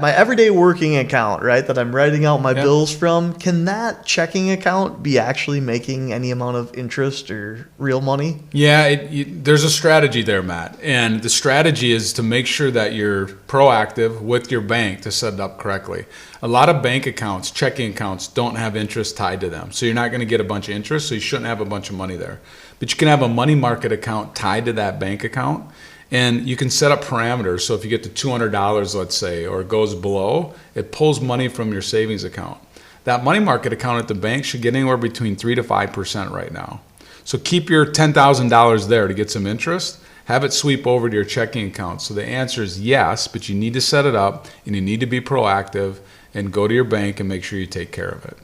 My everyday working account, right, that I'm writing out my Yeah. bills from, can that checking account be actually making any amount of interest or real money? Yeah, there's a strategy there, Matt. And the strategy is to make sure that you're proactive with your bank to set it up correctly. A lot of bank accounts, checking accounts, don't have interest tied to them. So you're not going to get a bunch of interest, so you shouldn't have a bunch of money there. But you can have a money market account tied to that bank account. And you can set up parameters. So if you get to $200, let's say, or it goes below, it pulls money from your savings account. That money market account at the bank should get anywhere between 3 to 5% right now. So keep your $10,000 there to get some interest. Have it sweep over to your checking account. So the answer is yes, but you need to set it up and you need to be proactive and go to your bank and make sure you take care of it.